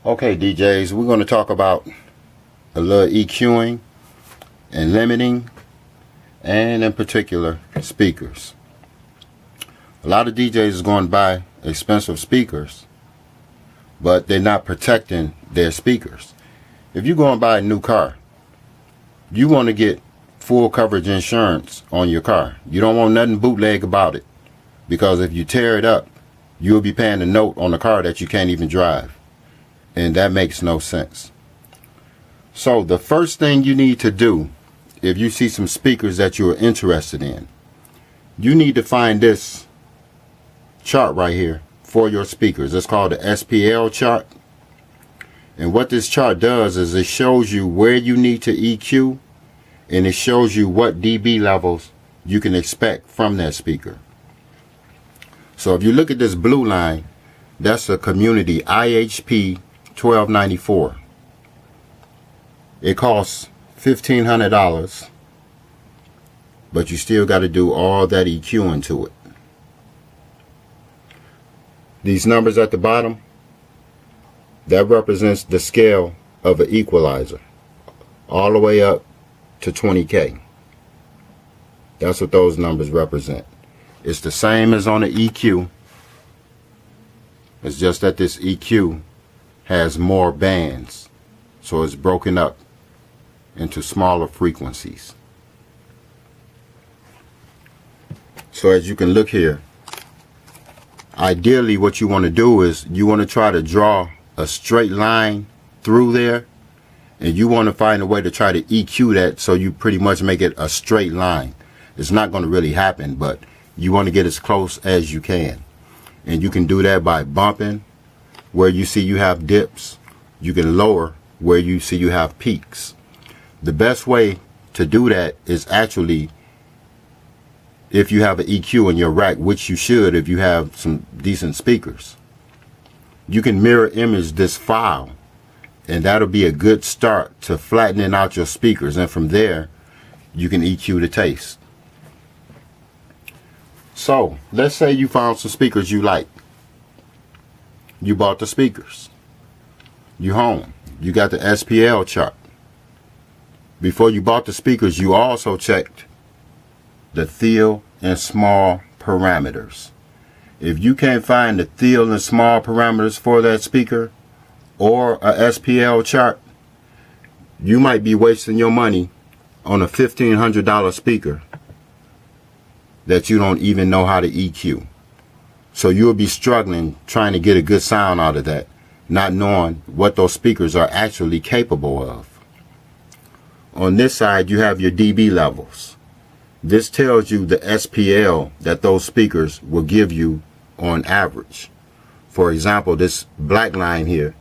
Okay, DJs, we're going to talk about a little EQing and limiting, and in particular, speakers. A lot of DJs is going to buy expensive speakers, but they're not protecting their speakers. If you go and buy a new car, you want to get full coverage insurance on your car. You don't want nothing bootleg about it, because if you tear it up, you'll be paying a note on a car that you can't even drive. And that makes no sense. So the first thing you need to do, if you see some speakers that you're interested in, you need to find this chart right here for your speakers. It's called the SPL chart. And what this chart does is it shows you where you need to EQ, and it shows you what dB levels you can expect from that speaker. So if you look at this blue line, that's a community IHP 1294. It costs $1,500, but you still got to do all that EQing to it. These numbers at the bottom, that represents the scale of an equalizer, all the way up to 20K. That's what those numbers represent. It's the same as on the EQ. It's just that this EQ has more bands, so it's broken up into smaller frequencies. So as you can look here, ideally what you want to do is you want to try to draw a straight line through there, and you want to find a way to try to EQ that so you pretty much make it a straight line. It's not going to really happen, but you want to get as close as you can. And you can do that by bumping where you see you have dips. You can lower where you see you have peaks. The best way to do that is actually, if you have an EQ in your rack, which you should if you have some decent speakers, you can mirror image this file, and that'll be a good start to flattening out your speakers, and from there you can EQ the taste. So let's say you found some speakers you like. You bought the speakers. You home. You got the SPL chart. Before you bought the speakers, you also checked the thiel and small parameters. If you can't find the thiel and small parameters for that speaker or a SPL chart, you might be wasting your money on a $1,500 speaker that you don't even know how to EQ. So you'll be struggling trying to get a good sound out of that, not knowing what those speakers are actually capable of. On this side, you have your dB levels. This tells you the SPL that those speakers will give you on average. For example, this black line here,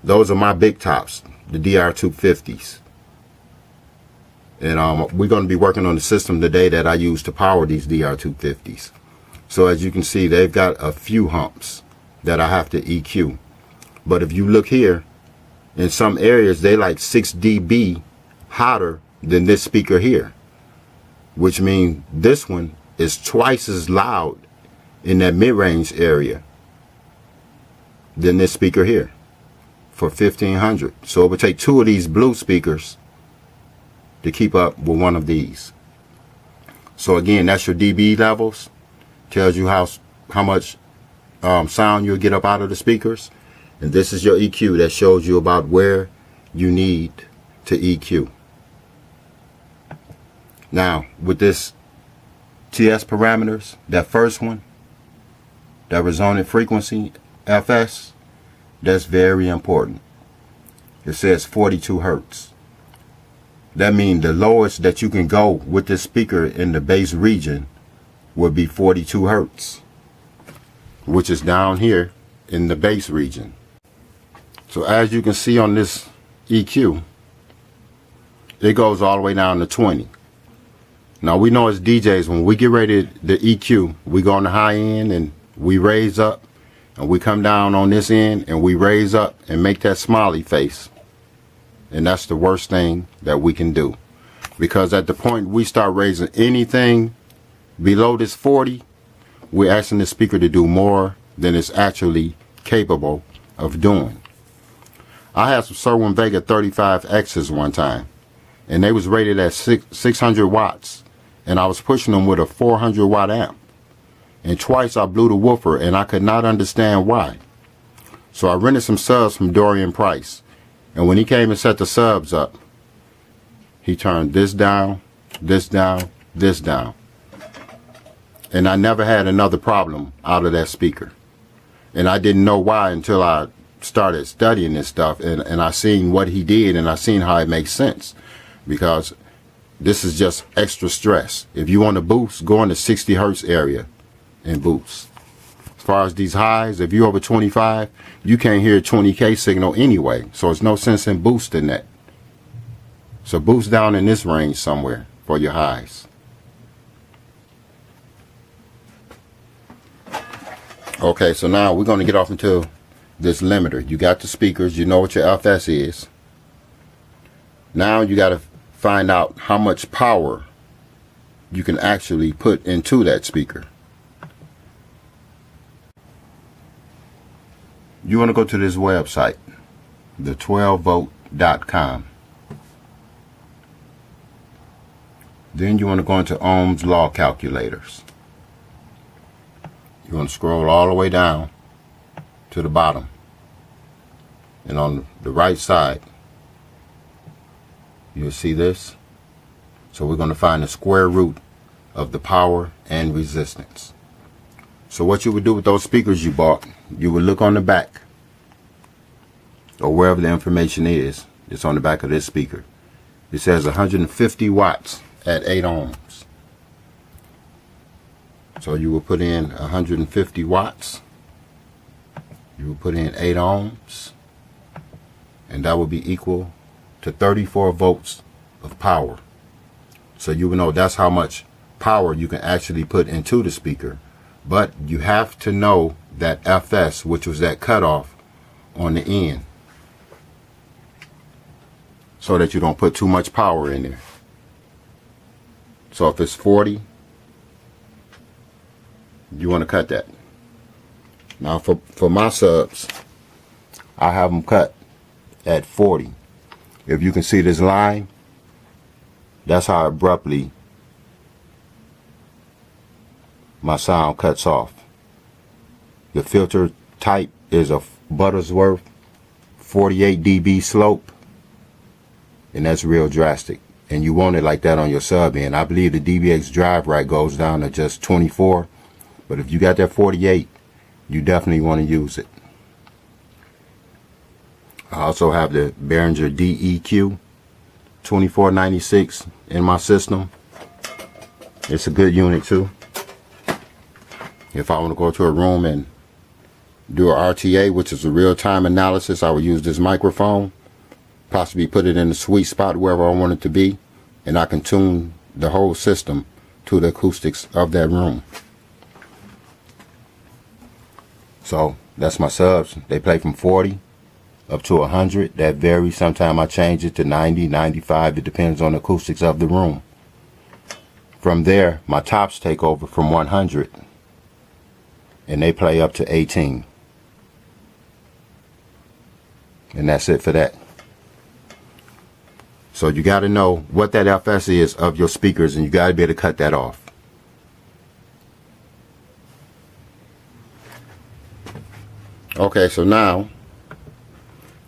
those are my big tops, the DR250s. And we're going to be working on the system today that I use to power these DR250s. So as you can see, they've got a few humps that I have to EQ. But if you look here, in some areas, they like 6 dB hotter than this speaker here, which means this one is twice as loud in that mid-range area than this speaker here for $1,500. So it would take 2 of these blue speakers to keep up with one of these. So again, that's your dB levels. Tells you how much sound you'll get up out of the speakers. And this is your EQ that shows you about where you need to EQ. Now, with this TS parameters, that first one, that resonant frequency, FS, that's very important. It says 42 Hertz. That means the lowest that you can go with this speaker in the bass region would be 42 Hertz, which is down here in the bass region. So as you can see on this EQ, it goes all the way down to 20. Now we know as DJs, when we get ready to EQ, we go on the high end and we raise up, and we come down on this end and we raise up and make that smiley face. And that's the worst thing that we can do, because at the point we start raising anything below this 40, we're asking the speaker to do more than it's actually capable of doing. I had some Cerwin Vega 35Xs one time, and they was rated at 600 watts, and I was pushing them with a 400 watt amp. And twice I blew the woofer, and I could not understand why. So I rented some subs from Dorian Price, and when he came and set the subs up, he turned this down, this down, this down. And I never had another problem out of that speaker. And I didn't know why until I started studying this stuff, and I seen what he did, and I seen how it makes sense. Because this is just extra stress. If you want to boost, go in the 60 hertz area and boost. As far as these highs, if you're over 25, you can't hear a 20K signal anyway, so it's no sense in boosting that. So boost down in this range somewhere for your highs. Okay, so now we're going to get off into this limiter. You got the speakers, you know what your FS is. Now you got to find out how much power you can actually put into that speaker. You want to go to this website, the12volt.com. Then you want to go into Ohm's law calculators. You want to scroll all the way down to the bottom. And on the right side, you'll see this. So we're going to find the square root of the power and resistance. So what you would do with those speakers you bought, you would look on the back, or wherever the information is. It's on the back of this speaker. It says 150 watts at 8 ohms. So you will put in 150 watts. You will put in 8 ohms. And that will be equal to 34 volts of power. So you will know that's how much power you can actually put into the speaker. But you have to know that FS, which was that cutoff on the end, so that you don't put too much power in there. So if it's 40, you want to cut that. Now for my subs, I have them cut at 40. If you can see this line, that's how abruptly my sound cuts off. The filter type is a Buttersworth 48 dB slope, and that's real drastic. And you want it like that on your sub end. I believe the DBX drive right goes down to just 24, but if you got that 48, you definitely want to use it. I also have the Behringer DEQ 2496 in my system. It's a good unit too. If I want to go to a room and do a RTA, which is a real-time analysis, I would use this microphone, possibly put it in the sweet spot wherever I want it to be, and I can tune the whole system to the acoustics of that room. So that's my subs. They play from 40 up to 100. That varies. Sometimes I change it to 90, 95. It depends on the acoustics of the room. From there, my tops take over from 100, and they play up to 18. And that's it for that. So you got to know what that FS is of your speakers, and you got to be able to cut that off. Okay, so now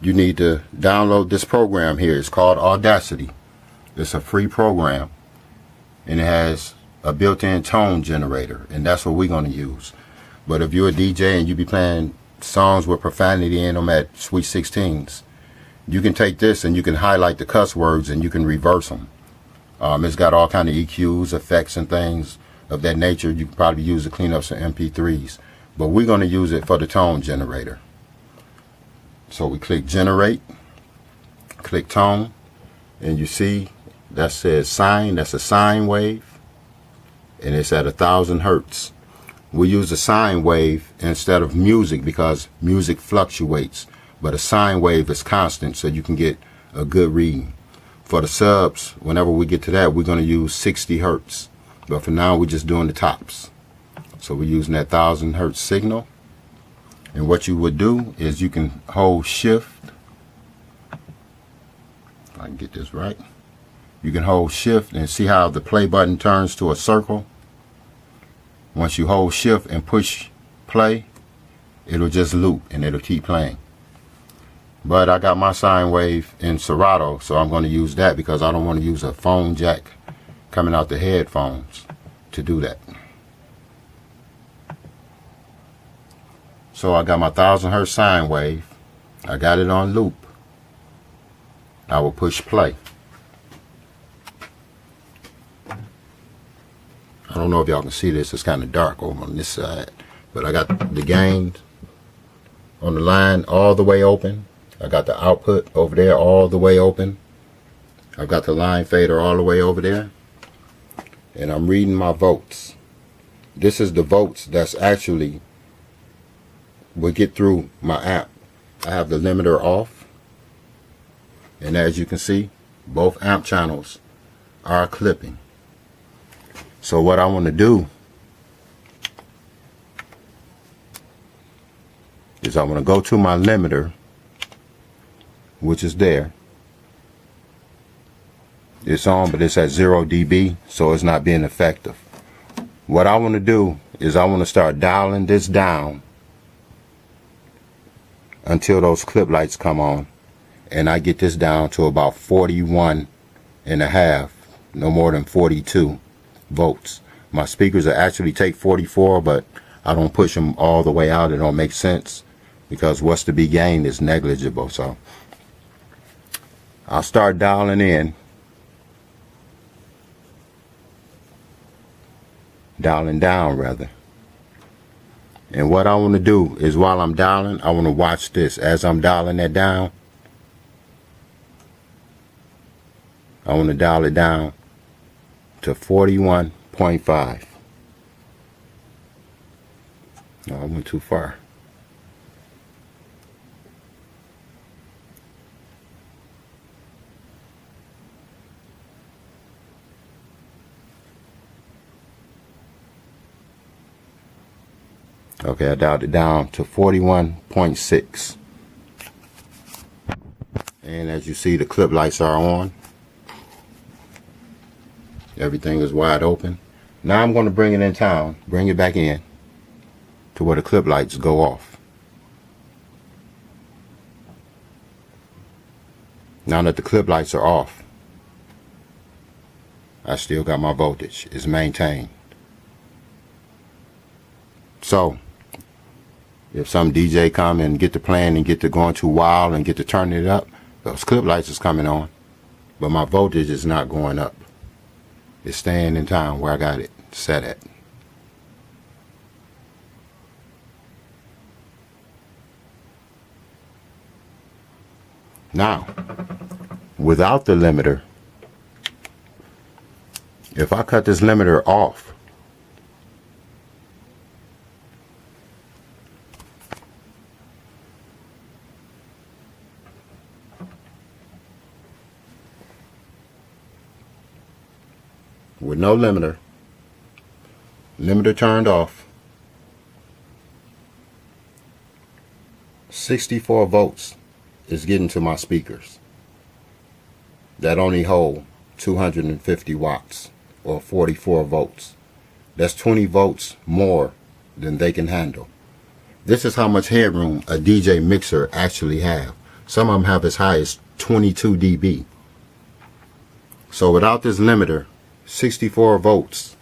you need to download this program here. It's called Audacity. It's a free program, and it has a built-in tone generator, and that's what we're going to use. But if you're a DJ and you be playing songs with profanity in them at sweet 16s, you can take this and you can highlight the cuss words and you can reverse them. It's got all kind of EQs, effects, and things of that nature. You can probably use to clean up some MP3s. But we're going to use it for the tone generator. So we click Generate, click Tone, and you see that says sine. That's a sine wave, and it's at 1,000 hertz. We use a sine wave instead of music because music fluctuates, but a sine wave is constant, so you can get a good reading. For the subs, whenever we get to that, we're going to use 60 hertz. But for now, we're just doing the tops. So we're using that 1,000 hertz signal, And what you would do is you can hold shift. If I can get this right. You can hold shift and see how the play button turns to a circle. Once you hold shift and push play, it'll just loop and it'll keep playing. But I got my sine wave in Serato, so I'm going to use that because I don't want to use a phone jack coming out the headphones to do that. So I got my 1000 hertz sine wave. I got it on loop. I will push play. I don't know if y'all can see this. It's kind of dark over on this side. But I got the gain on the line all the way open. I got the output over there all the way open. I've got the line fader all the way over there. And I'm reading my volts. This is the volts that's actually will get through my amp. I have the limiter off. And as you can see, both amp channels are clipping. So what I want to do is I want to go to my limiter, which is there. It's on, but it's at 0 dB, so it's not being effective. What I want to do is I want to start dialing this down until those clip lights come on, and I get this down to about 41 and a half, no more than 42 volts. My speakers will actually take 44, but I don't push them all the way out. It don't make sense because what's to be gained is negligible. So I'll start dialing in, dialing down rather. And what I want to do is while I'm dialing, I want to watch this. As I'm dialing that down, I want to dial it down to 41.5. No, I went too far. Okay, I dialed it down to 41.6. And as you see, the clip lights are on. Everything is wide open. Now I'm going to bring it in town, bring it back in to where the clip lights go off. Now that the clip lights are off, I still got my voltage. It's maintained. So if some DJ come and get to playing and get to going too wild and get to turning it up, those clip lights is coming on, but my voltage is not going up. It's staying in town where I got it set at. Now, without the limiter, if I cut this limiter off, with no limiter, limiter turned off, 64 volts is getting to my speakers that only hold 250 watts or 44 volts. That's 20 volts more than they can handle. This is how much headroom a DJ mixer actually have. Some of them have as high as 22 dB. So without this limiter, 64 volts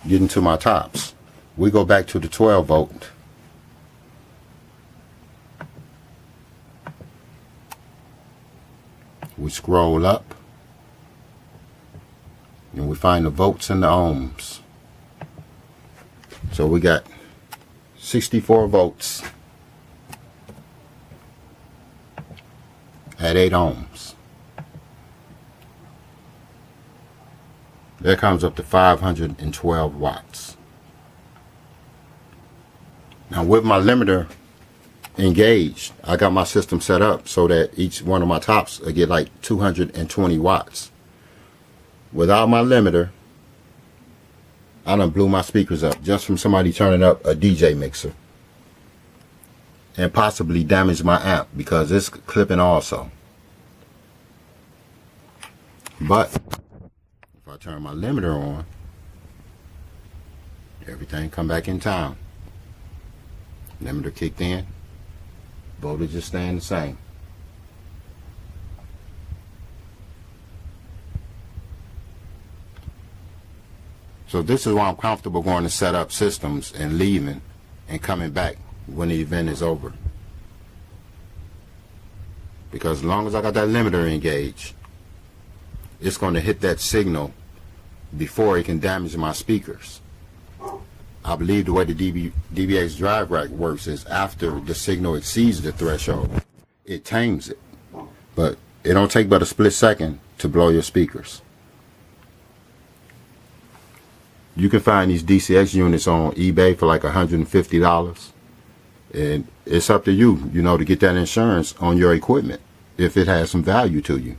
getting to my tops. We go back to the 12 volt. We scroll up and we find the volts and the ohms. So we got 64 volts at 8 ohms. That comes up to 512 watts. Now with my limiter engaged, I got my system set up so that each one of my tops will get like 220 watts. Without my limiter, I done blew my speakers up just from somebody turning up a DJ mixer. and possibly damage my amp because it's clipping also. But if I turn my limiter on, everything come back in town. Limiter kicked in, voltage is staying the same. So this is why I'm comfortable going to set up systems and leaving and coming back when the event is over. Because as long as I got that limiter engaged, it's going to hit that signal before it can damage my speakers. I believe the way the DBA's drive rack works is after the signal exceeds the threshold, it tames it. But it don't take but a split second to blow your speakers. You can find these DCX units on eBay for like $150. And it's up to you, you know, to get that insurance on your equipment if it has some value to you.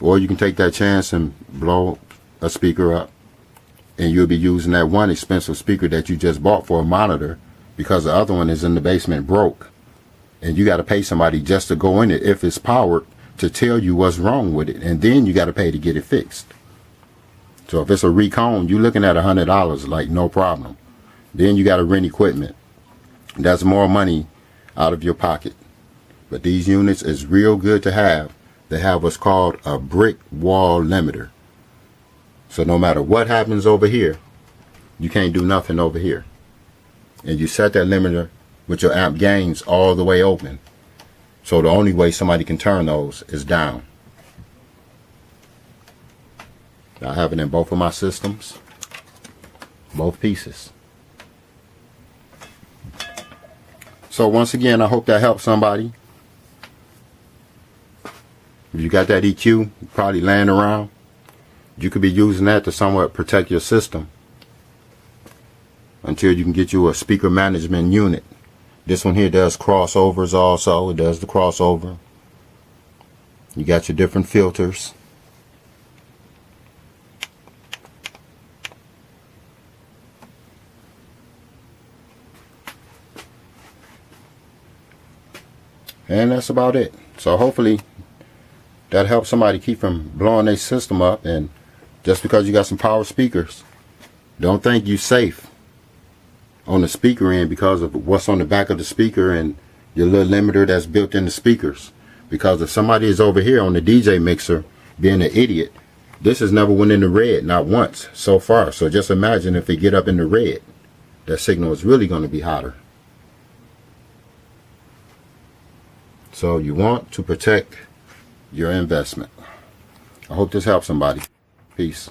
Or you can take that chance and blow a speaker up, and you'll be using that one expensive speaker that you just bought for a monitor because the other one is in the basement broke. And you got to pay somebody just to go in it if it's powered to tell you what's wrong with it. And then you got to pay to get it fixed. So if it's a recon, you're looking at $100, like no problem. Then you got to rent equipment. That's more money out of your pocket. But these units is real good to have. They have what's called a brick wall limiter. So no matter what happens over here, you can't do nothing over here. And you set that limiter with your amp gains all the way open. So the only way somebody can turn those is down. I have it in both of my systems, both pieces. So once again, I hope that helps somebody. If you got that EQ probably laying around, you could be using that to somewhat protect your system until you can get you a speaker management unit. This one here does crossovers also. It does the crossover. You got your different filters. And that's about it. So hopefully that helps somebody keep from blowing their system up. And just because you got some power speakers, don't think you're safe on the speaker end because of what's on the back of the speaker and your little limiter that's built in the speakers. Because if somebody is over here on the DJ mixer being an idiot, this has never went in the red, not once so far. So just imagine if they get up in the red, that signal is really going to be hotter. So you want to protect your investment. I hope this helps somebody. Peace.